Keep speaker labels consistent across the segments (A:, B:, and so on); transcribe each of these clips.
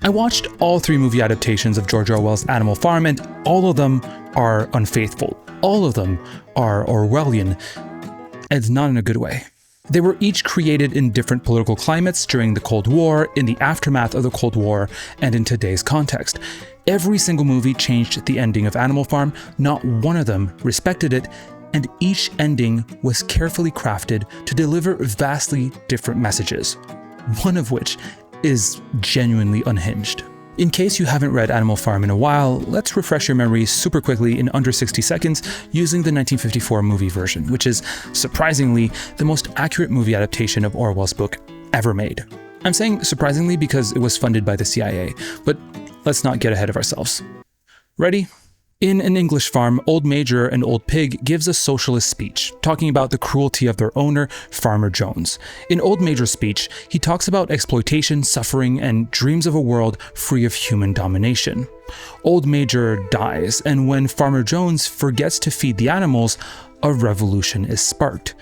A: I watched all 3 movie adaptations of George Orwell's Animal Farm, and all of them are unfaithful. All of them are Orwellian, and not in a good way. They were each created in different political climates during the Cold War, in the aftermath of the Cold War, and in today's context. Every single movie changed the ending of Animal Farm, not one of them respected it, and each ending was carefully crafted to deliver vastly different messages, one of which is genuinely unhinged. In case you haven't read Animal Farm in a while, let's refresh your memory super quickly in under 60 seconds using the 1954 movie version, which is surprisingly the most accurate movie adaptation of Orwell's book ever made. I'm saying surprisingly because it was funded by the CIA, but let's not get ahead of ourselves. Ready? In an English farm, Old Major, an old pig, gives a socialist speech, talking about the cruelty of their owner, Farmer Jones. In Old Major's speech, he talks about exploitation, suffering, and dreams of a world free of human domination. Old Major dies, and when Farmer Jones forgets to feed the animals, a revolution is sparked.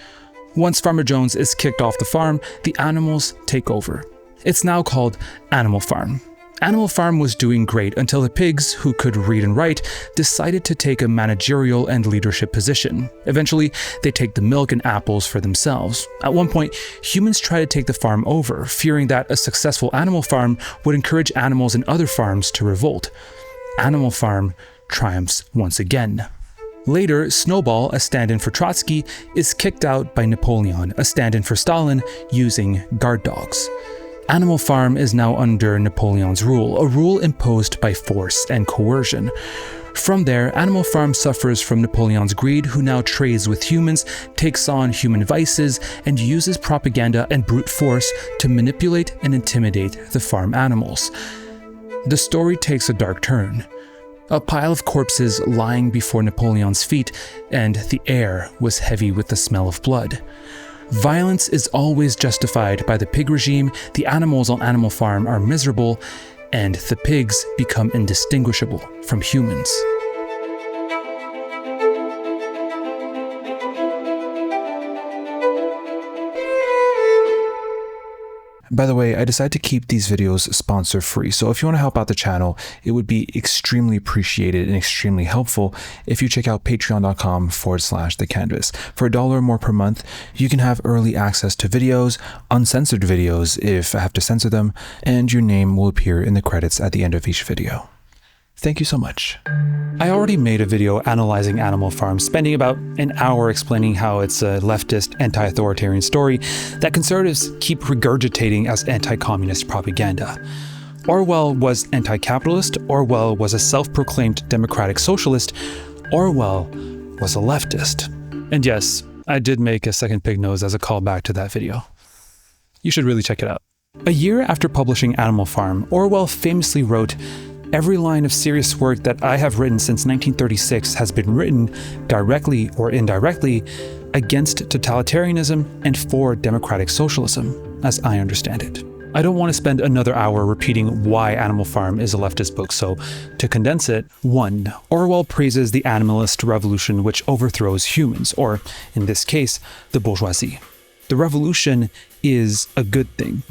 A: Once Farmer Jones is kicked off the farm, the animals take over. It's now called Animal Farm. Animal Farm was doing great until the pigs, who could read and write, decided to take a managerial and leadership position. Eventually, they take the milk and apples for themselves. At one point, humans try to take the farm over, fearing that a successful animal farm would encourage animals in other farms to revolt. Animal Farm triumphs once again. Later, Snowball, a stand-in for Trotsky, is kicked out by Napoleon, a stand-in for Stalin, using guard dogs. Animal Farm is now under Napoleon's rule, a rule imposed by force and coercion. From there, Animal Farm suffers from Napoleon's greed, who now trades with humans, takes on human vices, and uses propaganda and brute force to manipulate and intimidate the farm animals. The story takes a dark turn. A pile of corpses lying before Napoleon's feet, and the air was heavy with the smell of blood. Violence is always justified by the pig regime, the animals on Animal Farm are miserable, and the pigs become indistinguishable from humans. By the way, I decided to keep these videos sponsor free, so if you want to help out the channel, it would be extremely appreciated and extremely helpful if you check out patreon.com/thecanvas. For $1 more per month, you can have early access to videos, uncensored videos if I have to censor them, and your name will appear in the credits at the end of each video. Thank you so much. I already made a video analyzing Animal Farm, spending about an hour explaining how it's a leftist, anti-authoritarian story that conservatives keep regurgitating as anti-communist propaganda. Orwell was anti-capitalist, Orwell was a self-proclaimed democratic socialist, Orwell was a leftist. And yes, I did make a second pig nose as a callback to that video. You should really check it out. A year after publishing Animal Farm, Orwell famously wrote, "Every line of serious work that I have written since 1936 has been written, directly or indirectly, against totalitarianism and for democratic socialism, as I understand it." I don't want to spend another hour repeating why Animal Farm is a leftist book, so to condense it, 1. Orwell praises the animalist revolution which overthrows humans, or, in this case, the bourgeoisie. The revolution is a good thing.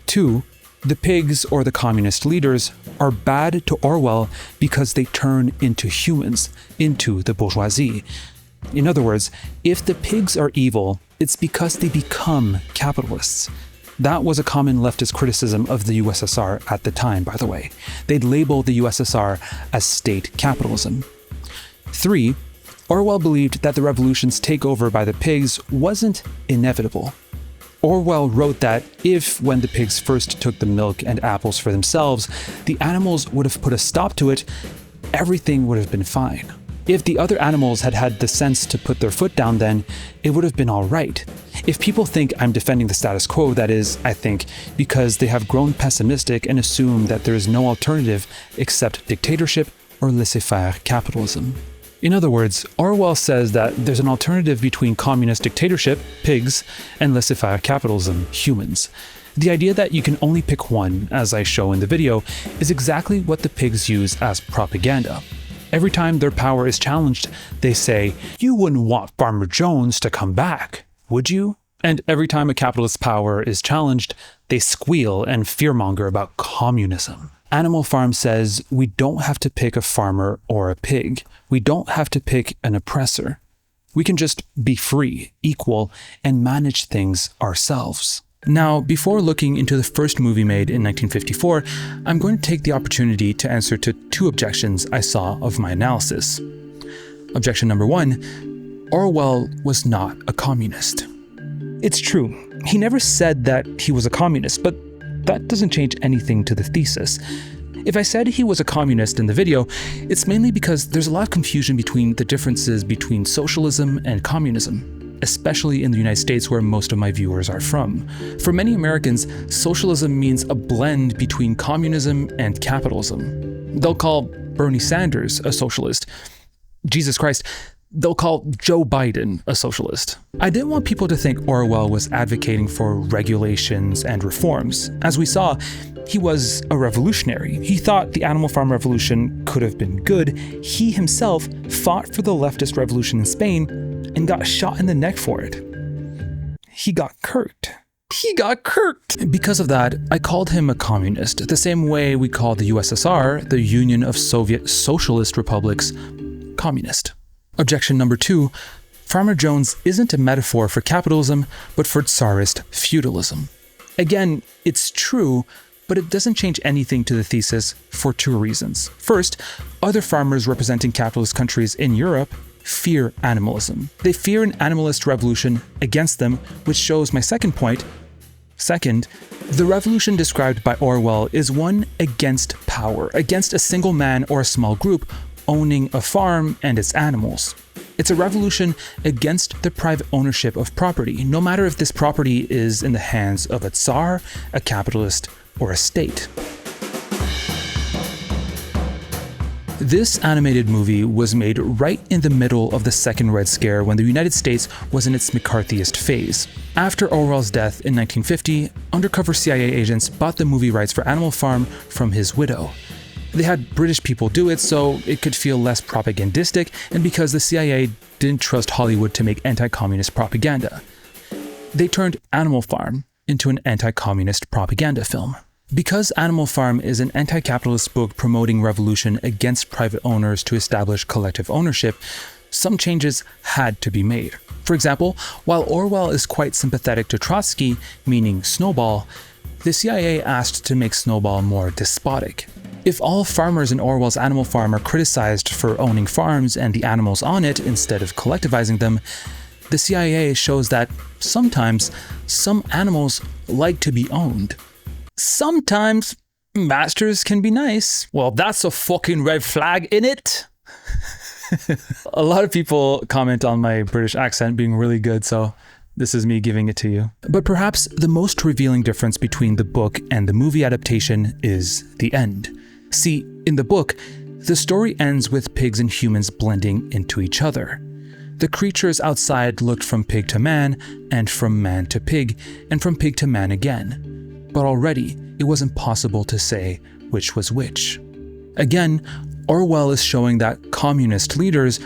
A: 2. The pigs, or the communist leaders, are bad to Orwell because they turn into humans, into the bourgeoisie. In other words, if the pigs are evil, it's because they become capitalists. That was a common leftist criticism of the USSR at the time, by the way. They'd label the USSR as state capitalism. 3. Orwell believed that the revolution's takeover by the pigs wasn't inevitable. Orwell wrote that if, when the pigs first took the milk and apples for themselves, the animals would have put a stop to it, everything would have been fine. If the other animals had had the sense to put their foot down then, it would have been all right. If people think I'm defending the status quo, that is, I think, because they have grown pessimistic and assume that there is no alternative except dictatorship or laissez-faire capitalism. In other words, Orwell says that there's an alternative between communist dictatorship, pigs, and laissez-faire capitalism, humans. The idea that you can only pick one, as I show in the video, is exactly what the pigs use as propaganda. Every time their power is challenged, they say, "You wouldn't want Farmer Jones to come back, would you?" And every time a capitalist's power is challenged, They squeal and fearmonger about communism. Animal Farm says we don't have to pick a farmer or a pig. We don't have to pick an oppressor. We can just be free, equal, and manage things ourselves. Now, before looking into the first movie made in 1954, I'm going to take the opportunity to answer to 2 objections I saw of my analysis. Objection number 1, Orwell was not a communist. It's true, he never said that he was a communist, but that doesn't change anything to the thesis. If I said he was a communist in the video, it's mainly because there's a lot of confusion between the differences between socialism and communism, especially in the United States where most of my viewers are from. For many Americans, socialism means a blend between communism and capitalism. They'll call Bernie Sanders a socialist. Jesus Christ, they'll call Joe Biden a socialist. I didn't want people to think Orwell was advocating for regulations and reforms. As we saw, he was a revolutionary. He thought the Animal Farm revolution could have been good. He himself fought for the leftist revolution in Spain and got shot in the neck for it. He got kirked. Because of that, I called him a communist, the same way we call the USSR, the Union of Soviet Socialist Republics, communist. Objection number 2, Farmer Jones isn't a metaphor for capitalism, but for Tsarist feudalism. Again, it's true, but it doesn't change anything to the thesis for 2 reasons. First, other farmers representing capitalist countries in Europe fear animalism. They fear an animalist revolution against them, which shows my second point. Second, the revolution described by Orwell is one against power, against a single man or a small group owning a farm and its animals. It's a revolution against the private ownership of property, no matter if this property is in the hands of a Tsar, a capitalist, or a state. This animated movie was made right in the middle of the Second Red Scare when the United States was in its McCarthyist phase. After Orwell's death in 1950, undercover CIA agents bought the movie rights for Animal Farm from his widow. They had British people do it so it could feel less propagandistic, and because the CIA didn't trust Hollywood to make anti-communist propaganda. They turned Animal Farm into an anti-communist propaganda film. Because Animal Farm is an anti-capitalist book promoting revolution against private owners to establish collective ownership, some changes had to be made. For example, while Orwell is quite sympathetic to Trotsky, meaning Snowball, the CIA asked to make Snowball more despotic. If all farmers in Orwell's Animal Farm are criticized for owning farms and the animals on it instead of collectivizing them, the CIA shows that sometimes some animals like to be owned. Sometimes masters can be nice. Well, that's a fucking red flag, innit? A lot of people comment on my British accent being really good, so this is me giving it to you. But perhaps the most revealing difference between the book and the movie adaptation is the end. See, in the book, the story ends with pigs and humans blending into each other. The creatures outside looked from pig to man, and from man to pig, and from pig to man again. But already, it was impossible to say which was which. Again, Orwell is showing that communist leaders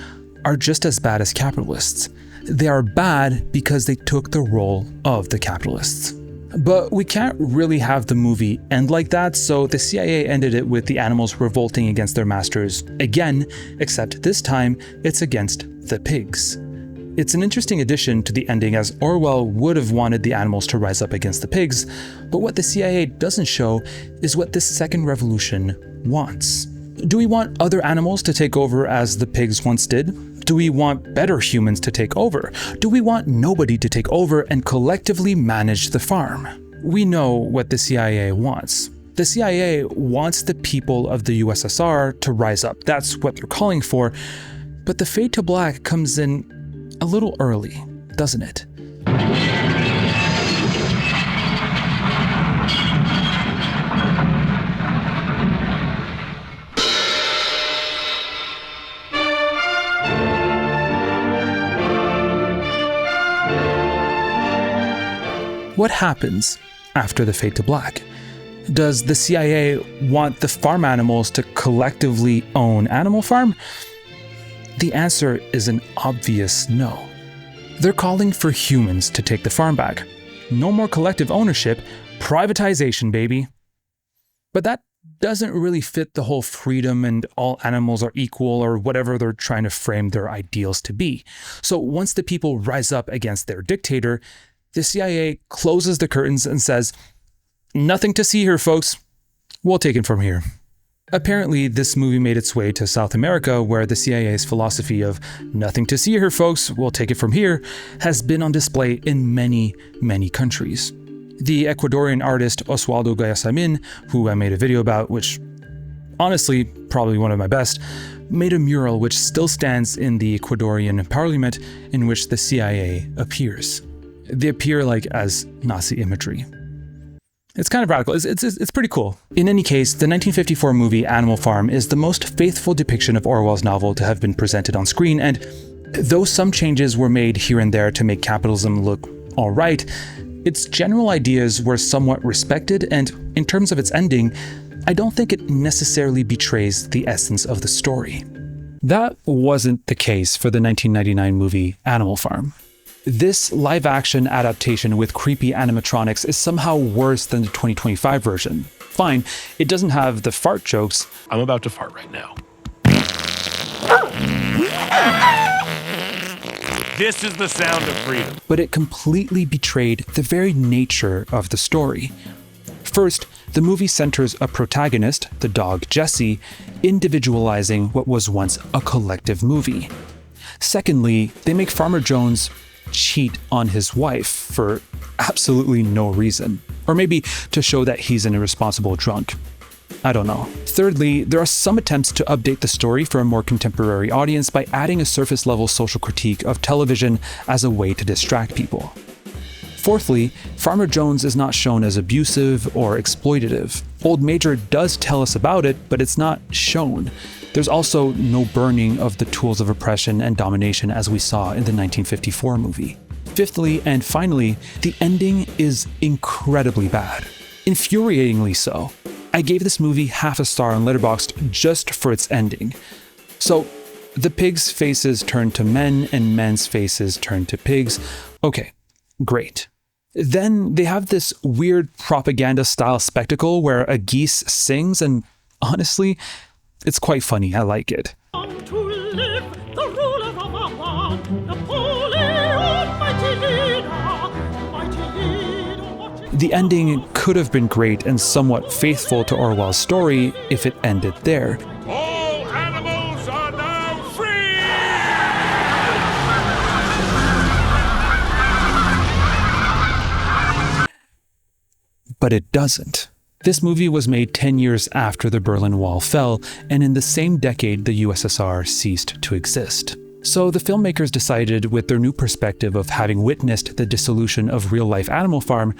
A: are just as bad as capitalists. They are bad because they took the role of the capitalists. But we can't really have the movie end like that, so the CIA ended it with the animals revolting against their masters again, except this time it's against the pigs. It's an interesting addition to the ending, as Orwell would have wanted the animals to rise up against the pigs, but what the CIA doesn't show is what this second revolution wants. Do we want other animals to take over as the pigs once did? Do we want better humans to take over? Do we want nobody to take over and collectively manage the farm? We know what the CIA wants. The CIA wants the people of the USSR to rise up. That's what they're calling for. But the fade to black comes in a little early, doesn't it? What happens after the fade to black? Does the CIA want the farm animals to collectively own Animal Farm? The answer is an obvious no. They're calling for humans to take the farm back. No more collective ownership, Privatization, baby. But that doesn't really fit the whole freedom and all animals are equal or whatever they're trying to frame their ideals to be. So once the people rise up against their dictator, the CIA closes the curtains and says, "Nothing to see here, folks. We'll take it from here." Apparently, this movie made its way to South America, where the CIA's philosophy of "nothing to see here, folks, we'll take it from here" has been on display in many, many countries. The Ecuadorian artist Oswaldo Gayasamin, who I made a video about, which honestly, probably one of my best, made a mural which still stands in the Ecuadorian parliament in which the CIA appears. They appear like as Nazi imagery. It's kind of radical. It's pretty cool. In any case, the 1954 movie Animal Farm is the most faithful depiction of Orwell's novel to have been presented on screen, and though some changes were made here and there to make capitalism look alright, its general ideas were somewhat respected, and in terms of its ending, I don't think it necessarily betrays the essence of the story. That wasn't the case for the 1999 movie Animal Farm. This live-action adaptation with creepy animatronics is somehow worse than the 2025 version. Fine, it doesn't have the fart jokes.
B: I'm about to fart right now. This is the sound of freedom.
A: But it completely betrayed the very nature of the story. First, the movie centers a protagonist, the dog Jesse, individualizing what was once a collective movie. Secondly, they make Farmer Jones cheat on his wife for absolutely no reason. Or maybe to show that he's an irresponsible drunk. I don't know. Thirdly, there are some attempts to update the story for a more contemporary audience by adding a surface-level social critique of television as a way to distract people. Fourthly, Farmer Jones is not shown as abusive or exploitative. Old Major does tell us about it, but it's not shown. There's also no burning of the tools of oppression and domination as we saw in the 1954 movie. Fifthly, and finally, the ending is incredibly bad. Infuriatingly so. I gave this movie half a star on Letterboxd just for its ending. So, the pigs' faces turn to men and men's faces turn to pigs. Okay, great. Then they have this weird propaganda-style spectacle where a geese sings, and honestly, it's quite funny. I like it. The ending could have been great and somewhat faithful to Orwell's story if it ended there.
B: All animals are now free!
A: But it doesn't. This movie was made 10 years after the Berlin Wall fell, and in the same decade the USSR ceased to exist. So the filmmakers decided, with their new perspective of having witnessed the dissolution of real-life Animal Farm,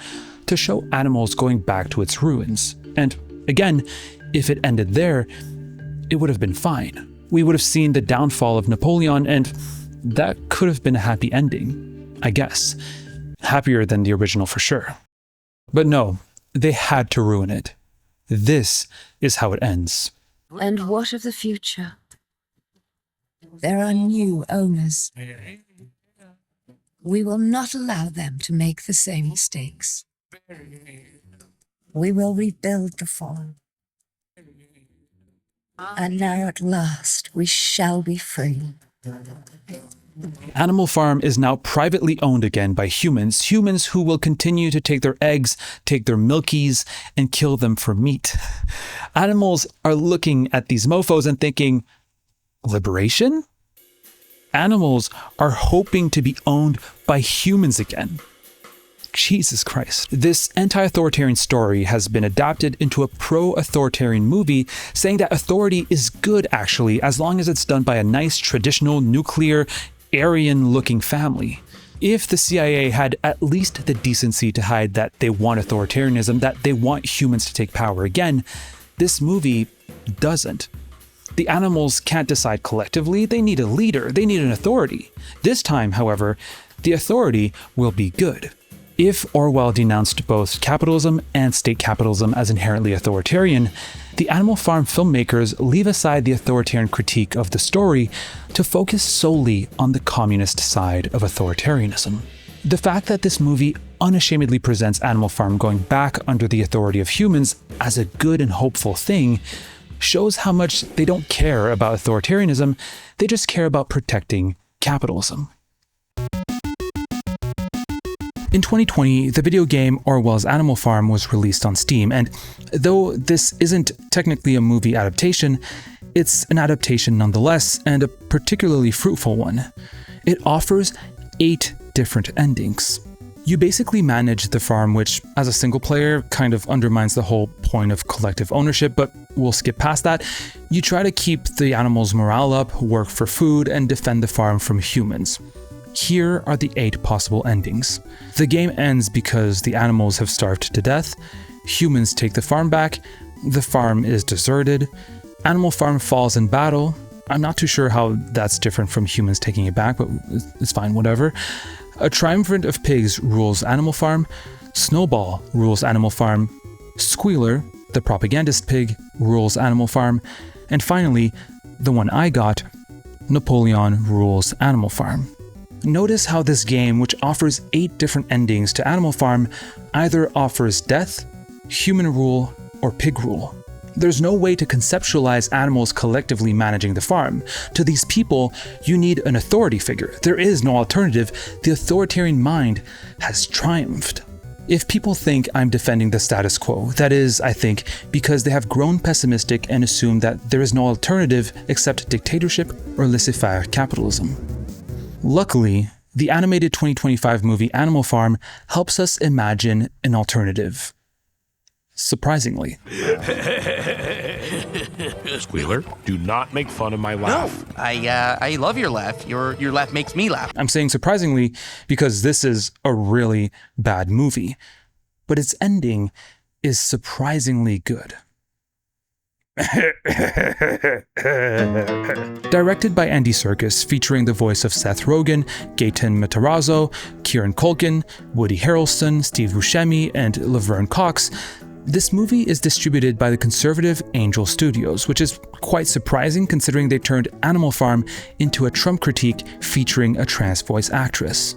A: to show animals going back to its ruins. And again, if it ended there, it would have been fine. We would have seen the downfall of Napoleon, and that could have been a happy ending, I guess. Happier than the original for sure. But no, they had to ruin it. This is how it ends.
C: And what of the future? There are new owners. We will not allow them to make the same mistakes. We will rebuild the farm. And now at last we shall be free.
A: Animal Farm is now privately owned again by humans who will continue to take their eggs, take their milkies, and kill them for meat. Animals are looking at these mofos and thinking, liberation? Animals are hoping to be owned by humans again. Jesus Christ. This anti-authoritarian story has been adapted into a pro-authoritarian movie, saying that authority is good actually, as long as it's done by a nice traditional nuclear Aryan-looking family. If the CIA had at least the decency to hide that they want authoritarianism, that they want humans to take power again, this movie doesn't. The animals can't decide collectively, they need a leader, they need an authority. This time, however, the authority will be good. If Orwell denounced both capitalism and state capitalism as inherently authoritarian, the Animal Farm filmmakers leave aside the authoritarian critique of the story to focus solely on the communist side of authoritarianism. The fact that this movie unashamedly presents Animal Farm going back under the authority of humans as a good and hopeful thing shows how much they don't care about authoritarianism, they just care about protecting capitalism. In 2020, the video game Orwell's Animal Farm was released on Steam, and though this isn't technically a movie adaptation, it's an adaptation nonetheless, and a particularly fruitful one. It offers 8 different endings. You basically manage the farm, which, as a single player, kind of undermines the whole point of collective ownership, but we'll skip past that. You try to keep the animals' morale up, work for food, and defend the farm from humans. Here are the 8 possible endings. The game ends because the animals have starved to death, humans take the farm back, the farm is deserted, Animal Farm falls in battle. I'm not too sure how that's different from humans taking it back, but it's fine, whatever. A triumvirate of pigs rules Animal Farm, Snowball rules Animal Farm, Squealer, the propagandist pig, rules Animal Farm, and finally, the one I got, Napoleon rules Animal Farm. Notice how this game, which offers 8 different endings to Animal Farm, either offers death, human rule, or pig rule. There's no way to conceptualize animals collectively managing the farm. To these people, you need an authority figure. There is no alternative. The authoritarian mind has triumphed. If people think I'm defending the status quo, that is, I think, because they have grown pessimistic and assume that there is no alternative except dictatorship or laissez-faire capitalism. Luckily, the animated 2025 movie Animal Farm helps us imagine an alternative. Surprisingly.
B: Squealer, do not make fun of my laugh.
D: No, I love your laugh. Your laugh makes me laugh.
A: I'm saying surprisingly because this is a really bad movie, but its ending is surprisingly good. Directed by Andy Serkis, featuring the voice of Seth Rogan, Gaten Matarazzo, Kieran Culkin, Woody Harrelson, Steve Buscemi, and Laverne Cox, this movie is distributed by the conservative Angel Studios, which is quite surprising considering they turned Animal Farm into a Trump critique featuring a trans voice actress.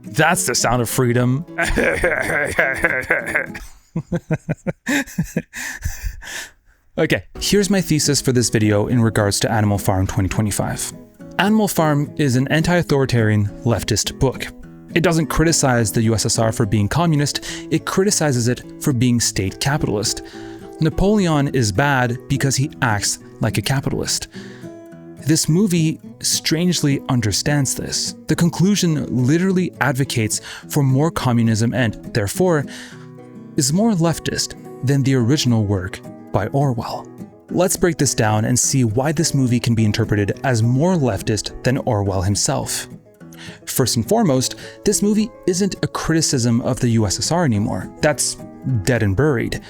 A: That's the sound of freedom. Okay, here's my thesis for this video in regards to Animal Farm 2025. Animal Farm is an anti-authoritarian leftist book. It doesn't criticize the USSR for being communist, it criticizes it for being state capitalist. Napoleon is bad because he acts like a capitalist. This movie strangely understands this. The conclusion literally advocates for more communism and, therefore, is more leftist than the original work by Orwell. Let's break this down and see why this movie can be interpreted as more leftist than Orwell himself. First and foremost, this movie isn't a criticism of the USSR anymore. That's dead and buried.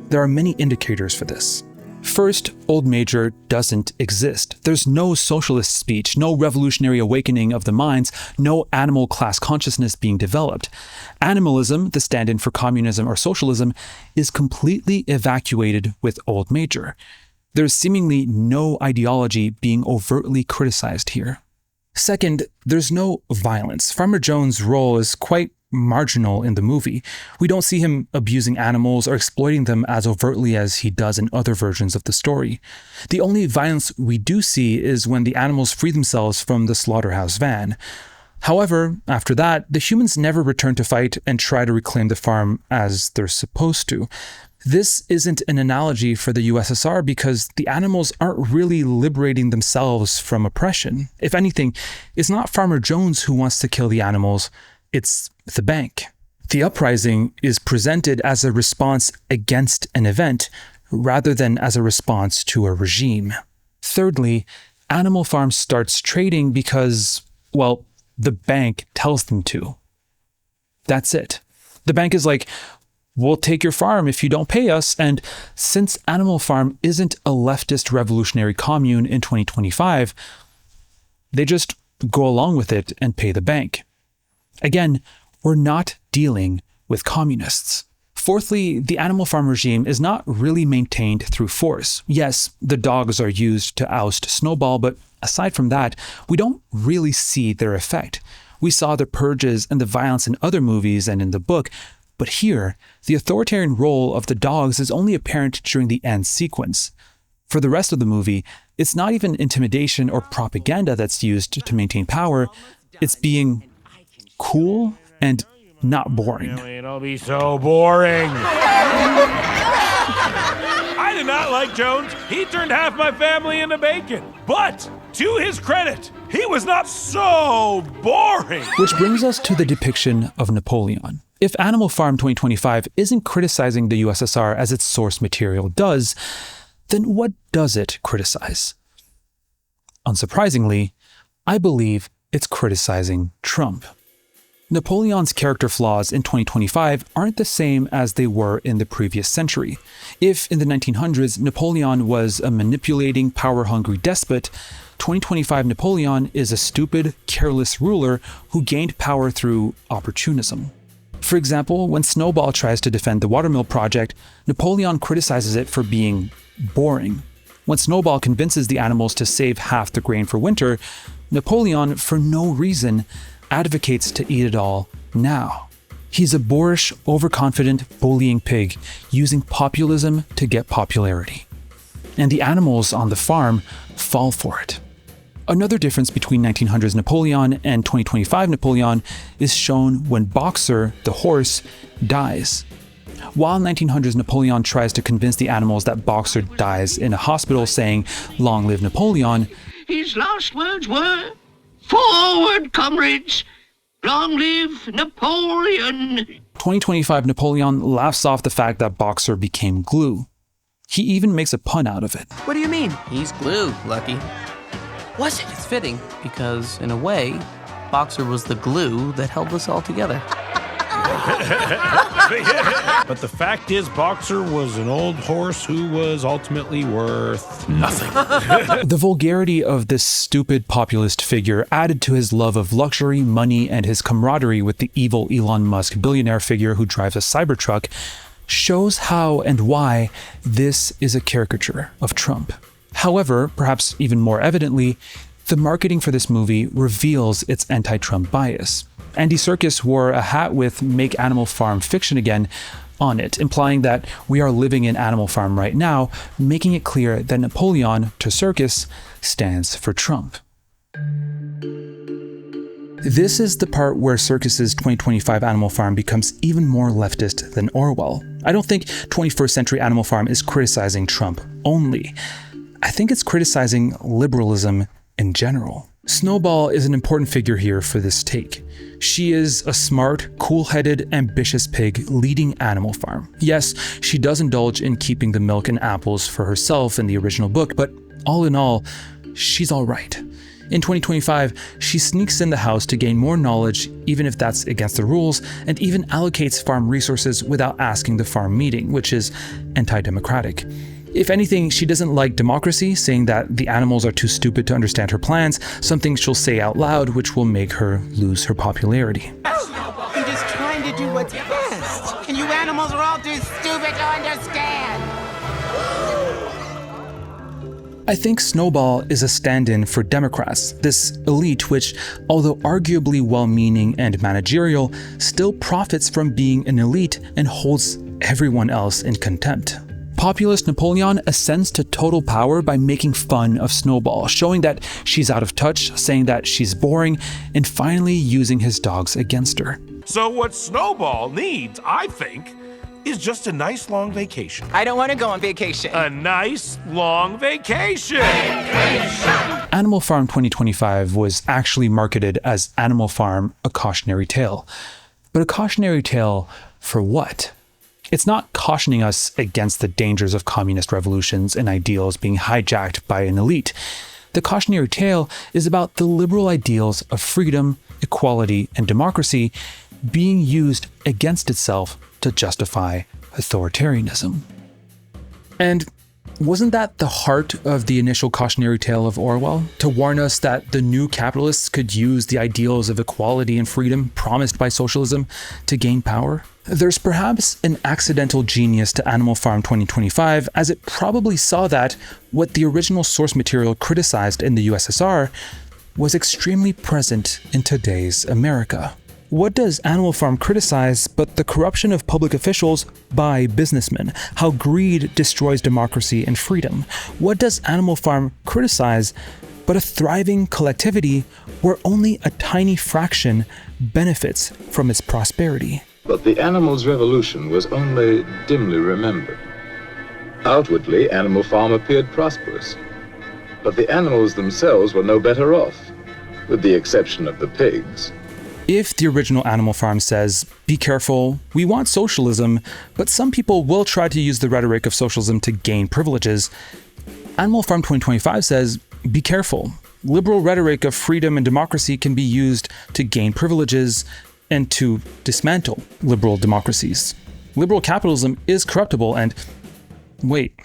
A: There are many indicators for this. First, Old Major doesn't exist. There's no socialist speech, no revolutionary awakening of the minds, no animal class consciousness being developed. Animalism, the stand-in for communism or socialism, is completely evacuated with Old Major. There's seemingly no ideology being overtly criticized here. Second, there's no violence. Farmer Jones' role is quite marginal in the movie. We don't see him abusing animals or exploiting them as overtly as he does in other versions of the story. The only violence we do see is when the animals free themselves from the slaughterhouse van. However, after that, the humans never return to fight and try to reclaim the farm as they're supposed to. This isn't an analogy for the USSR because the animals aren't really liberating themselves from oppression. If anything, it's not Farmer Jones who wants to kill the animals, it's the bank. The uprising is presented as a response against an event rather than as a response to a regime. Thirdly, Animal Farm starts trading because, well, the bank tells them to. That's it. The bank is like, we'll take your farm if you don't pay us, and since Animal Farm isn't a leftist revolutionary commune in 2025, they just go along with it and pay the bank. Again, we're not dealing with communists. Fourthly, the animal farm regime is not really maintained through force. Yes, the dogs are used to oust Snowball, but aside from that, we don't really see their effect. We saw the purges and the violence in other movies and in the book, but here, the authoritarian role of the dogs is only apparent during the end sequence. For the rest of the movie, it's not even intimidation or propaganda that's used to maintain power. It's being cool and not boring.
B: It'll be so boring. I did not like Jones. He turned half my family into bacon. But to his credit, he was not so boring.
A: Which brings us to the depiction of Napoleon. If Animal Farm 2025 isn't criticizing the USSR as its source material does, then what does it criticize? Unsurprisingly, I believe it's criticizing Trump. Napoleon's character flaws in 2025 aren't the same as they were in the previous century. If in the 1900s Napoleon was a manipulating, power-hungry despot, 2025 Napoleon is a stupid, careless ruler who gained power through opportunism. For example, when Snowball tries to defend the watermill project, Napoleon criticizes it for being boring. When Snowball convinces the animals to save half the grain for winter, Napoleon, for no reason, advocates to eat it all now. He's a boorish, overconfident, bullying pig using populism to get popularity. And the animals on the farm fall for it. Another difference between 1900s Napoleon and 2025 Napoleon is shown when Boxer, the horse, dies. While 1900s Napoleon tries to convince the animals that Boxer dies in a hospital saying, "Long live Napoleon,"
E: his last words were, "Forward, comrades! Long live Napoleon!"
A: 2025 Napoleon laughs off the fact that Boxer became glue. He even makes a pun out of it.
D: What do you mean? He's glue, Lucky. Was it? It's fitting, because in a way, Boxer was the glue that held us all together.
B: But the fact is, Boxer was an old horse who was ultimately worth nothing.
A: The vulgarity of this stupid populist figure added to his love of luxury, money, and his camaraderie with the evil Elon Musk billionaire figure who drives a Cybertruck shows how and why this is a caricature of Trump. However, perhaps even more evidently, the marketing for this movie reveals its anti-Trump bias. Andy Serkis wore a hat with "Make Animal Farm Fiction Again" on it, implying that we are living in Animal Farm right now, making it clear that Napoleon, to Serkis, stands for Trump. This is the part where Serkis's 2025 Animal Farm becomes even more leftist than Orwell. I don't think 21st century Animal Farm is criticizing Trump only. I think it's criticizing liberalism in general. Snowball is an important figure here for this take. She is a smart, cool-headed, ambitious pig leading Animal Farm. Yes, she does indulge in keeping the milk and apples for herself in the original book, but all in all, she's all right. In 2025, she sneaks in the house to gain more knowledge, even if that's against the rules, and even allocates farm resources without asking the farm meeting, which is anti-democratic. If anything, she doesn't like democracy, saying that the animals are too stupid to understand her plans, something she'll say out loud which will make her lose her popularity.
F: I'm just trying to do what's best, and you animals are all too stupid to understand.
A: I think Snowball is a stand-in for Democrats, this elite which, although arguably well-meaning and managerial, still profits from being an elite and holds everyone else in contempt. Populist Napoleon ascends to total power by making fun of Snowball, showing that she's out of touch, saying that she's boring, and finally using his dogs against her.
B: So what Snowball needs, I think, is just a nice long vacation.
F: I don't want to go on vacation.
B: A nice long vacation!
A: Animal Farm 2025 was actually marketed as Animal Farm: A Cautionary Tale. But a cautionary tale for what? It's not cautioning us against the dangers of communist revolutions and ideals being hijacked by an elite. The cautionary tale is about the liberal ideals of freedom, equality, and democracy being used against itself to justify authoritarianism. And Wasn't that the heart of the initial cautionary tale of Orwell? To warn us that the new capitalists could use the ideals of equality and freedom promised by socialism to gain power? There's perhaps an accidental genius to Animal Farm 2025, as it probably saw that what the original source material criticized in the USSR was extremely present in today's America. What does Animal Farm criticize but the corruption of public officials by businessmen? How greed destroys democracy and freedom? What does Animal Farm criticize but a thriving collectivity where only a tiny fraction benefits from its prosperity?
G: But the animals' revolution was only dimly remembered. Outwardly, Animal Farm appeared prosperous, but the animals themselves were no better off, with the exception of the pigs.
A: If the original Animal Farm says, be careful, we want socialism, but some people will try to use the rhetoric of socialism to gain privileges, Animal Farm 2025 says, be careful. Liberal rhetoric of freedom and democracy can be used to gain privileges and to dismantle liberal democracies. Liberal capitalism is corruptible and... Wait,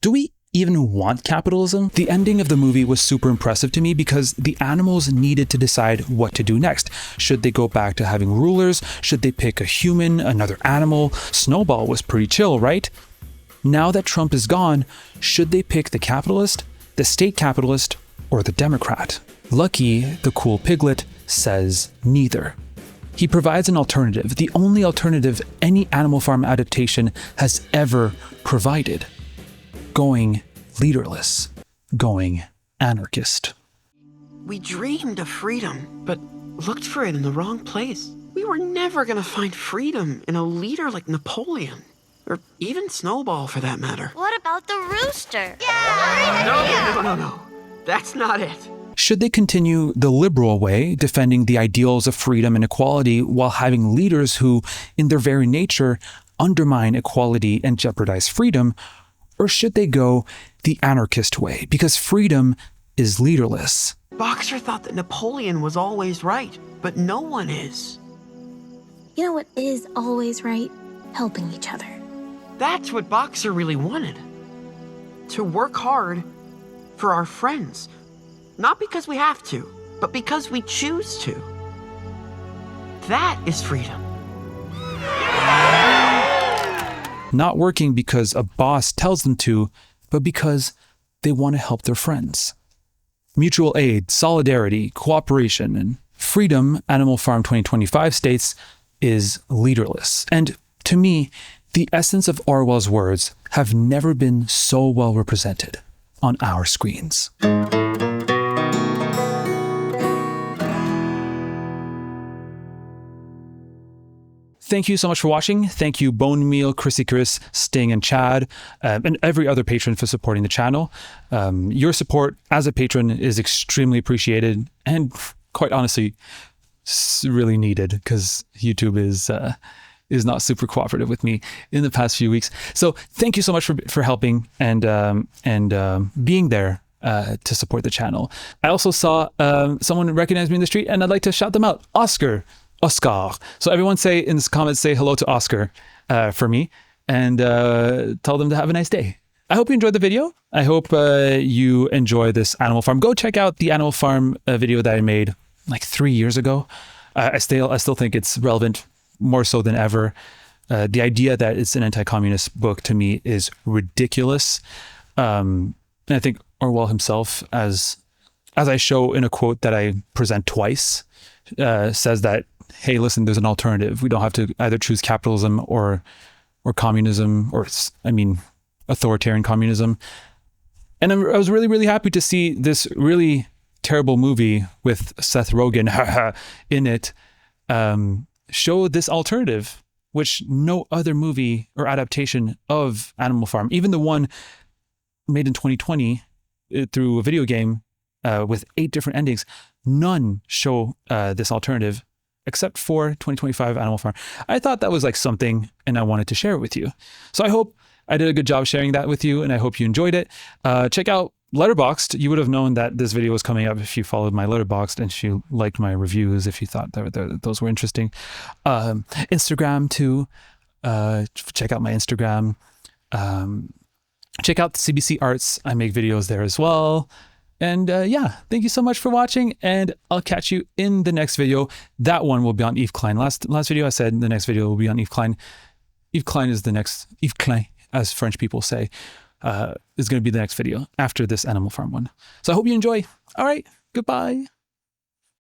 A: do we even want capitalism? The ending of the movie was super impressive to me because the animals needed to decide what to do next. Should they go back to having rulers? Should they pick a human, another animal? Snowball was pretty chill, right? Now that Trump is gone, should they pick the capitalist, the state capitalist, or the Democrat? Lucky, the cool piglet, says neither. He provides an alternative, the only alternative any Animal Farm adaptation has ever provided. Going leaderless, going anarchist.
F: We dreamed of freedom, but looked for it in the wrong place. We were never gonna find freedom in a leader like Napoleon, or even Snowball for that matter.
H: What about the rooster?
F: No. That's not it.
A: Should they continue the liberal way, defending the ideals of freedom and equality while having leaders who, in their very nature, undermine equality and jeopardize freedom? Or should they go the anarchist way, because freedom is leaderless?
F: Boxer thought that Napoleon was always right, but no one is.
H: You know what is always right? Helping each other.
F: That's what Boxer really wanted. To work hard for our friends. Not because we have to, but because we choose to. That is freedom.
A: Not working because a boss tells them to, but because they want to help their friends. Mutual aid, solidarity, cooperation, and freedom, Animal Farm 2025 states, is leaderless. And to me, the essence of Orwell's words have never been so well represented on our screens. Thank you so much for watching. Thank you Bone Meal, Chrissy Chris, Sting, and Chad, and every other patron for supporting the channel. Your support as a patron is extremely appreciated and quite honestly, really needed because YouTube is not super cooperative with me in the past few weeks. So thank you so much for helping and being there to support the channel. I also saw someone recognize me in the street and I'd like to shout them out. Oscar. So everyone say in the comments, say hello to Oscar for me and tell them to have a nice day. I hope you enjoyed the video. I hope you enjoy this Animal Farm. Go check out the Animal Farm video that I made like 3 years ago. I still think it's relevant more so than ever. The idea that it's an anti-communist book to me is ridiculous. And I think Orwell himself, as I show in a quote that I present twice, says that, hey, listen, there's an alternative. We don't have to either choose capitalism or communism, or authoritarian communism. And I was really, really happy to see this really terrible movie with Seth Rogan in it show this alternative, which no other movie or adaptation of Animal Farm, even the one made in 2020 through a video game with 8 different endings, none show this alternative except for 2025 Animal Farm. I thought that was like something and I wanted to share it with you. So I hope I did a good job sharing that with you and I hope you enjoyed it. Check out Letterboxd. You would have known that this video was coming up if you followed my Letterboxd and if you liked my reviews, if you thought that those were interesting. Instagram too. Check out my Instagram. Check out the CBC Arts. I make videos there as well. And yeah, thank you so much for watching, and I'll catch you in the next video. That one will be on Yves Klein. Last video I said the next video will be on Yves Klein. Yves Klein is the next, Yves Klein, as French people say, is going to be the next video after this Animal Farm one. So I hope you enjoy. All right, goodbye.